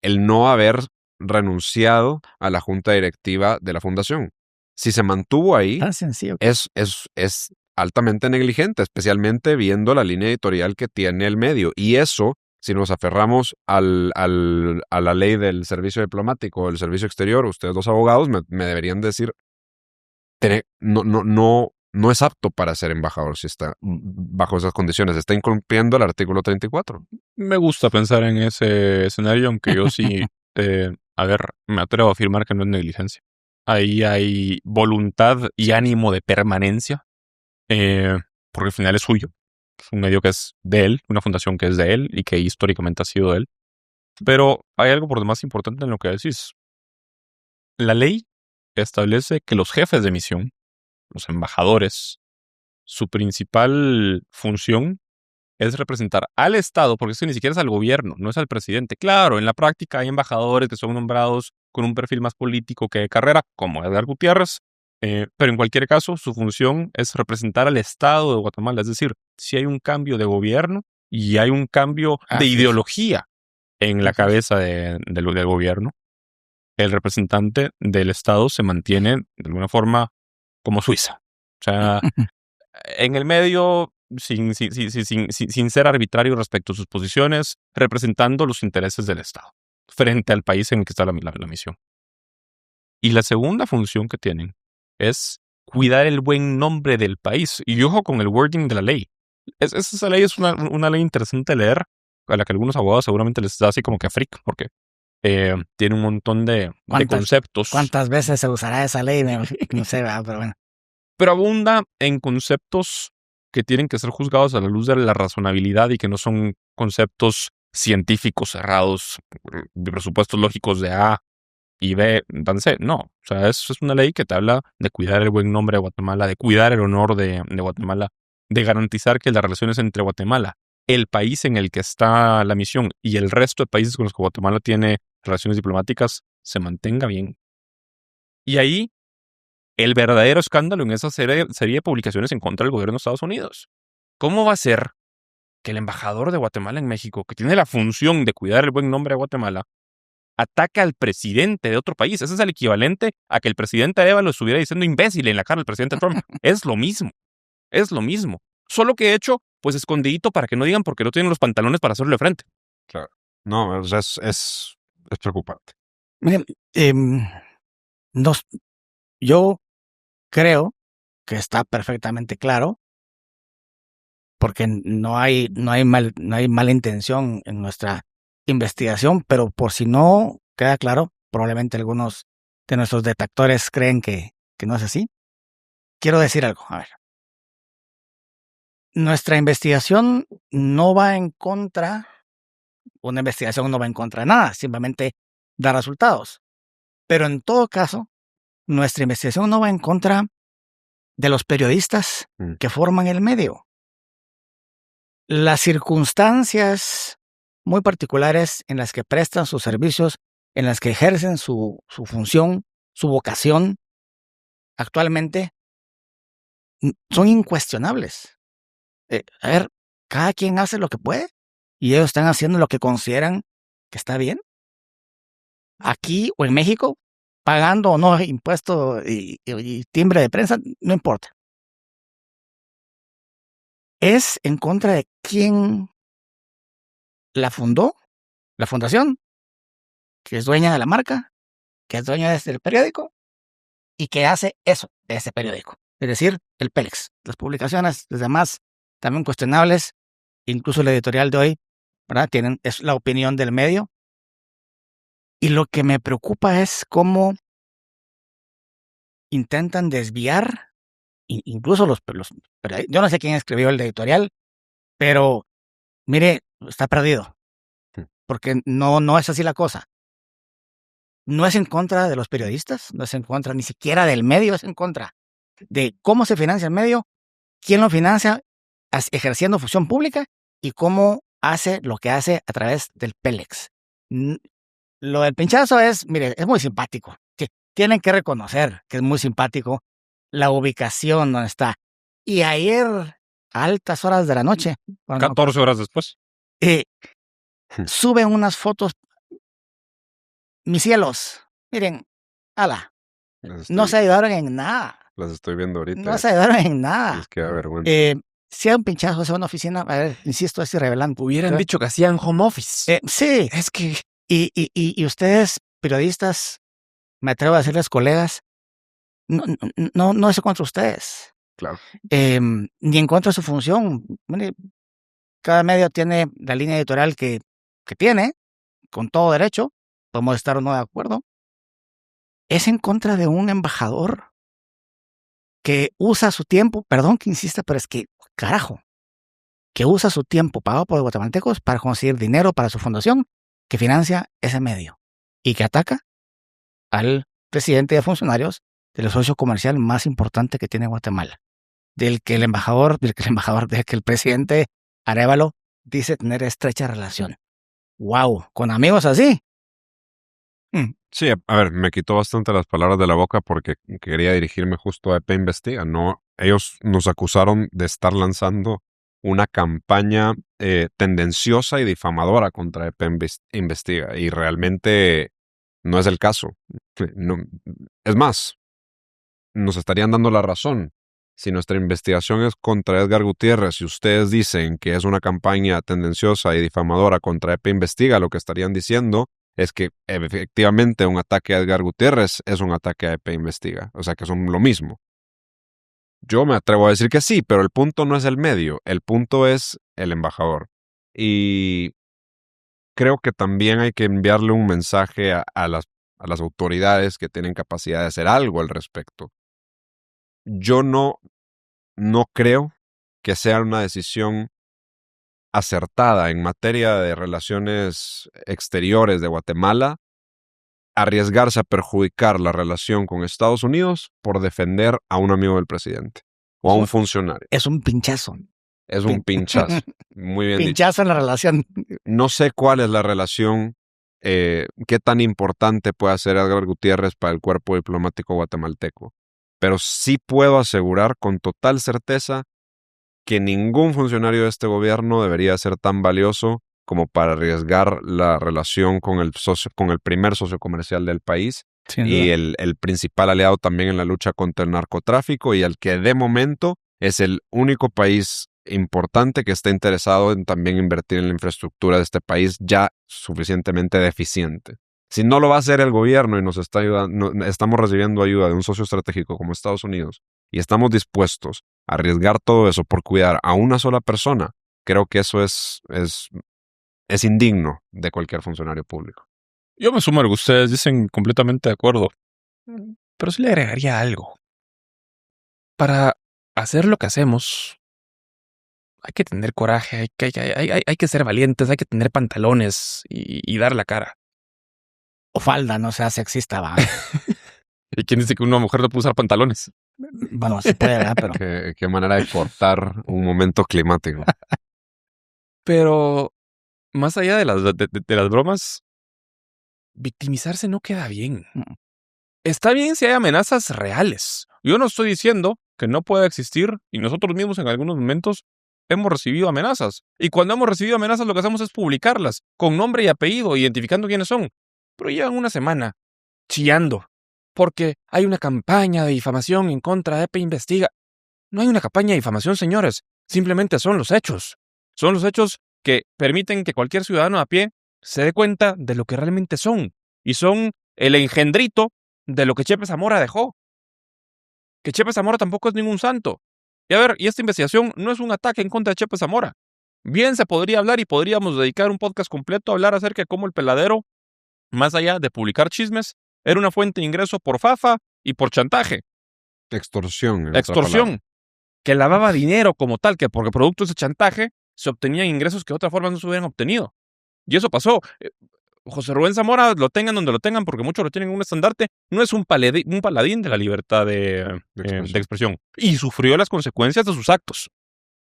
el no haber renunciado a la junta directiva de la fundación. Si se mantuvo ahí, Tan sencillo. es altamente negligente, especialmente viendo la línea editorial que tiene el medio. Y eso, si nos aferramos a la ley del servicio diplomático o del servicio exterior, ustedes los abogados me deberían decir, no es apto para ser embajador si está bajo esas condiciones. Está incumpliendo el artículo 34. Me gusta pensar en ese escenario, aunque yo sí, me atrevo a afirmar que no es negligencia. Ahí hay voluntad y ánimo de permanencia, porque al final es suyo. Es un medio que es de él, una fundación que es de él y que históricamente ha sido de él. Pero hay algo por demás importante en lo que decís. La ley establece que los jefes de misión, los embajadores, su principal función es representar al Estado, porque eso ni siquiera es al gobierno, no es al presidente. Claro, en la práctica hay embajadores que son nombrados con un perfil más político que de carrera, como Edgar Gutiérrez, pero en cualquier caso su función es representar al Estado de Guatemala. Es decir, si hay un cambio de gobierno y hay un cambio de ideología en la cabeza del gobierno, el representante del Estado se mantiene de alguna forma como Suiza. O sea, en el medio, sin ser arbitrario respecto a sus posiciones, representando los intereses del Estado frente al país en el que está la misión. Y la segunda función que tienen es cuidar el buen nombre del país. Y ojo con el wording de la ley. Esa ley es una ley interesante de leer, a la que algunos abogados seguramente les da así como que freak, porque tiene un montón de conceptos. ¿Cuántas veces se usará esa ley? No sé, pero bueno. Pero abunda en conceptos que tienen que ser juzgados a la luz de la razonabilidad y que no son conceptos científicos cerrados, de presupuestos lógicos de A y B, dan C. No, o sea, es una ley que te habla de cuidar el buen nombre de Guatemala, de cuidar el honor de Guatemala, de garantizar que las relaciones entre Guatemala, el país en el que está la misión y el resto de países con los que Guatemala tiene relaciones diplomáticas se mantenga bien. Y ahí el verdadero escándalo en esa serie de publicaciones en contra del gobierno de Estados Unidos. ¿Cómo va a ser que el embajador de Guatemala en México, que tiene la función de cuidar el buen nombre de Guatemala, ataca al presidente de otro país? Ese es el equivalente a que el presidente Arevalo estuviera diciendo imbécil en la cara al presidente Trump. Es lo mismo. Solo que he hecho, pues escondidito para que no digan porque no tienen los pantalones para hacerle frente. Claro. No, es preocupante. Miren, yo creo que está perfectamente claro, porque no hay mala intención en nuestra investigación, pero por si no queda claro, probablemente algunos de nuestros detractores creen que no es así. Quiero decir algo, a ver. Nuestra investigación no va en contra, una investigación no va en contra de nada, simplemente da resultados. Pero en todo caso, nuestra investigación no va en contra de los periodistas que forman el medio. Las circunstancias muy particulares en las que prestan sus servicios, en las que ejercen su función, su vocación, actualmente son incuestionables. A ver, cada quien hace lo que puede y ellos están haciendo lo que consideran que está bien. Aquí o en México, pagando o no impuesto y timbre de prensa, no importa. Es en contra de quién la fundó, la fundación, que es dueña de la marca, que es dueña del periódico y que hace eso de ese periódico. Es decir, el Pélex. Las publicaciones, las demás, también cuestionables, incluso el editorial de hoy, ¿verdad? Es la opinión del medio. Y lo que me preocupa es cómo intentan desviar, incluso los yo no sé quién escribió el editorial, pero mire, está perdido, porque no es así la cosa. No es en contra de los periodistas, no es en contra ni siquiera del medio, es en contra de cómo se financia el medio, quién lo financia ejerciendo función pública y cómo hace lo que hace a través del Pélex. Lo del pinchazo mire, es muy simpático. Tienen que reconocer que es muy simpático la ubicación donde está. Y ayer, a altas horas de la noche, 14 horas después, suben unas fotos. Mis cielos, miren, no se ayudaron en nada. Las estoy viendo ahorita. No se ayudaron en nada. Es que da vergüenza. Si hay un pinchazo en una oficina, a ver, insisto, es irrelevante. Hubieran dicho que hacían home office. Sí. Es que... Y ustedes, periodistas, me atrevo a decirles, colegas, no es contra ustedes. Claro. Ni en contra de su función. Cada medio tiene la línea editorial que tiene, con todo derecho, podemos estar o no de acuerdo. Es en contra de un embajador que usa su tiempo, perdón que insista, pero es que, carajo, que usa su tiempo pagado por los guatemaltecos para conseguir dinero para su fundación que financia ese medio y que ataca al presidente de funcionarios del socio comercial más importante que tiene Guatemala, del que el presidente Arévalo dice tener estrecha relación. ¡Wow! ¿Con amigos así? Sí, a ver, me quitó bastante las palabras de la boca porque quería dirigirme justo a EP Investiga. No, ellos nos acusaron de estar lanzando una campaña tendenciosa y difamadora contra EP Investiga y realmente no es el caso. No, es más, nos estarían dando la razón. Si nuestra investigación es contra Edgar Gutiérrez y ustedes dicen que es una campaña tendenciosa y difamadora contra EP Investiga, lo que estarían diciendo es que efectivamente un ataque a Edgar Gutiérrez es un ataque a EP Investiga. O sea que son lo mismo. Yo me atrevo a decir que sí, pero el punto no es el medio, el punto es el embajador. Y creo que también hay que enviarle un mensaje a las autoridades que tienen capacidad de hacer algo al respecto. Yo no creo que sea una decisión acertada en materia de relaciones exteriores de Guatemala arriesgarse a perjudicar la relación con Estados Unidos por defender a un amigo del presidente o a un funcionario. Es un pinchazo. Es un pinchazo. Muy bien pinchazo dicho. En la relación. No sé cuál es la relación, qué tan importante puede ser Edgar Gutiérrez para el cuerpo diplomático guatemalteco, pero sí puedo asegurar con total certeza que ningún funcionario de este gobierno debería ser tan valioso como para arriesgar la relación con el primer socio comercial del país y el principal aliado también en la lucha contra el narcotráfico y el que de momento es el único país importante que está interesado en también invertir en la infraestructura de este país ya suficientemente deficiente. Si no lo va a hacer el gobierno y nos está ayudando, estamos recibiendo ayuda de un socio estratégico como Estados Unidos y estamos dispuestos a arriesgar todo eso por cuidar a una sola persona, creo que eso es indigno de cualquier funcionario público. Yo me sumo a lo que ustedes dicen, completamente de acuerdo. Pero sí le agregaría algo. Para hacer lo que hacemos, hay que tener coraje, hay que ser valientes, hay que tener pantalones y dar la cara. O falda, no sea sexista, va. ¿Y quién dice que una mujer no puede usar pantalones? Bueno, se puede, ¿verdad? Pero Qué manera de cortar un momento climático. Pero más allá de las bromas, victimizarse no queda bien. Mm. Está bien si hay amenazas reales. Yo no estoy diciendo que no pueda existir, y nosotros mismos en algunos momentos hemos recibido amenazas. Y cuando hemos recibido amenazas, lo que hacemos es publicarlas, con nombre y apellido, identificando quiénes son. Pero llevan una semana chillando, porque hay una campaña de difamación en contra de EPE Investiga. No hay una campaña de difamación, señores. Simplemente son los hechos. Son los hechos que permiten que cualquier ciudadano a pie se dé cuenta de lo que realmente son. Y son el engendrito de lo que Chepe Zamora dejó. Que Chepe Zamora tampoco es ningún santo. Y a ver, y esta investigación no es un ataque en contra de Chepe Zamora. Bien se podría hablar y podríamos dedicar un podcast completo a hablar acerca de cómo el peladero, más allá de publicar chismes, era una fuente de ingreso por fafa y por chantaje. Extorsión. en otra Extorsión. palabra. Que lavaba dinero como tal, que porque producto de ese chantaje se obtenían ingresos que de otra forma no se hubieran obtenido. Y eso pasó. José Rubén Zamora, lo tengan donde lo tengan, porque muchos lo tienen en un estandarte, no es un paladín de la libertad de expresión. Y sufrió las consecuencias de sus actos.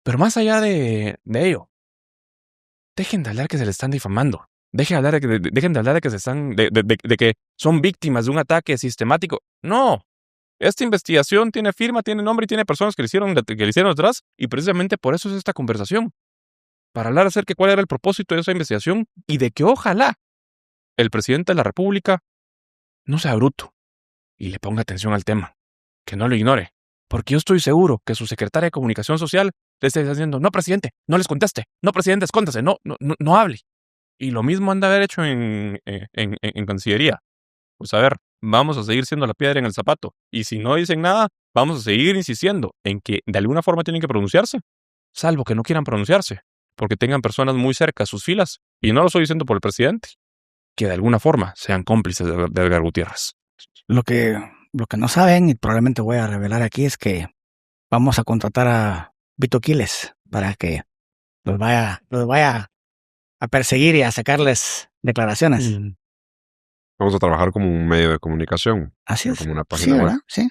Pero más allá de ello, dejen de hablar que se le están difamando. Dejen de hablar de que se están, de que son víctimas de un ataque sistemático. No. Esta investigación tiene firma, tiene nombre y tiene personas que le hicieron detrás, y precisamente por eso es esta conversación. Para hablar acerca de cuál era el propósito de esa investigación y de que ojalá el presidente de la República no sea bruto y le ponga atención al tema, que no lo ignore, porque yo estoy seguro que su secretaria de Comunicación Social le está diciendo, no, presidente, no les conteste, no, presidente, escóndase, no hable. Y lo mismo han de haber hecho en Cancillería. Pues a ver, vamos a seguir siendo la piedra en el zapato. Y si no dicen nada, vamos a seguir insistiendo en que de alguna forma tienen que pronunciarse, salvo que no quieran pronunciarse, porque tengan personas muy cerca a sus filas, y no lo estoy diciendo por el presidente, que de alguna forma sean cómplices de Edgar Gutiérrez. lo que no saben, y probablemente voy a revelar aquí, es que vamos a contratar a Vito Quiles para que los vaya a perseguir y a sacarles declaraciones. Vamos a trabajar como un medio de comunicación. Así no es. Como una Sí, página web. ¿verdad? Sí.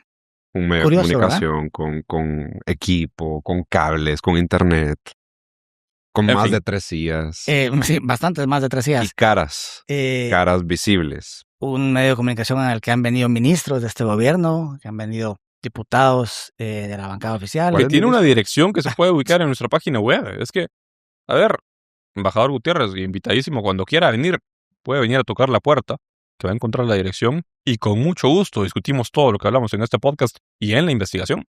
Un medio Curioso, de comunicación con equipo, con cables, con internet, con En más fin. de 3 sillas Sí, bastantes más de 3 y días. caras visibles. Un medio de comunicación en el que han venido ministros de este gobierno, que han venido diputados de la bancada oficial. Que tiene una dirección que se puede ubicar en nuestra página web. Es que, a ver, embajador Gutiérrez, invitadísimo cuando quiera venir, puede venir a tocar la puerta, que va a encontrar la dirección, y con mucho gusto discutimos todo lo que hablamos en este podcast y en la investigación.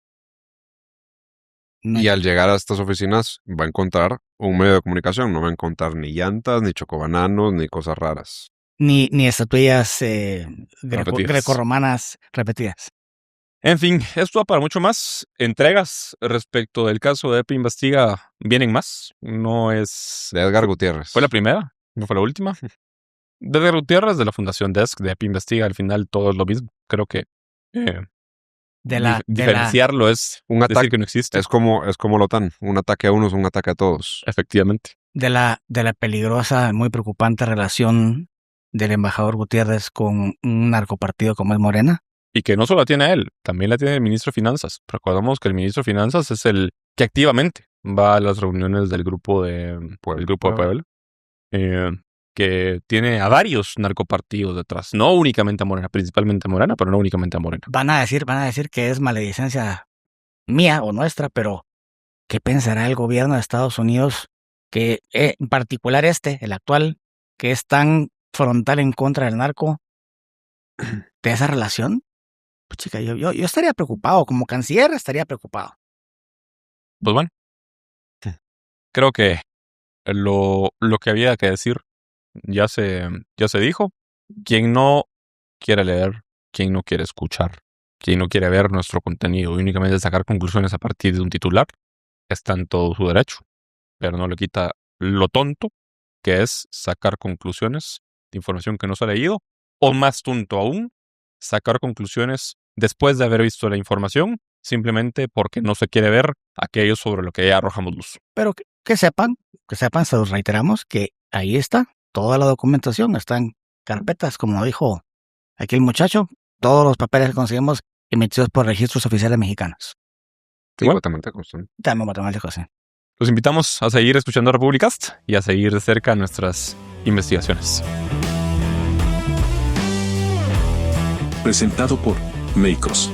No, Y al llegar a estas oficinas va a encontrar un medio de comunicación. No va a encontrar ni llantas, ni chocobananos, ni cosas raras. ni estatuillas Repetidas. grecorromanas repetidas. En fin, esto va para mucho más. Entregas respecto del caso de EPE Investiga vienen más. No es... De Edgar Gutiérrez. Fue la primera, no fue la última. De Edgar Gutiérrez, de la Fundación Desk, de EPE Investiga, al final todo es lo mismo. Creo que diferenciarlo es un decir ataque. que no existe. Es como la OTAN. Un ataque a uno es un ataque a todos. Efectivamente. De la peligrosa, muy preocupante relación del embajador Gutiérrez con un narcopartido como es Morena. Y que no solo la tiene él, también la tiene el ministro de Finanzas. Recordamos que el ministro de Finanzas es el que activamente va a las reuniones del grupo de Puebla, que tiene a varios narcopartidos detrás. No únicamente a Morena, principalmente a Morena, pero no únicamente a Morena. Van a decir que es maledicencia mía o nuestra, pero ¿qué pensará el gobierno de Estados Unidos que, en particular el actual, que es tan frontal en contra del narco, de esa relación? Pues chica, yo estaría preocupado, como canciller estaría preocupado. Pues bueno, creo que lo que había que decir ya se dijo. Quien no quiere leer, quien no quiere escuchar, quien no quiere ver nuestro contenido y únicamente sacar conclusiones a partir de un titular, está en todo su derecho, pero no le quita lo tonto que es sacar conclusiones de información que no se ha leído, o más tonto aún, sacar conclusiones después de haber visto la información, simplemente porque no se quiere ver aquello sobre lo que ya arrojamos luz. Pero que sepan, se los reiteramos, que ahí está toda la documentación, está en carpetas, como dijo aquí el muchacho, todos los papeles que conseguimos emitidos por registros oficiales mexicanos. Sí, Igual. guatemaltecos. ¿Sí? También guatemaltecos, sí. Los invitamos a seguir escuchando Republicast y a seguir de cerca nuestras investigaciones. Presentado por Meicos.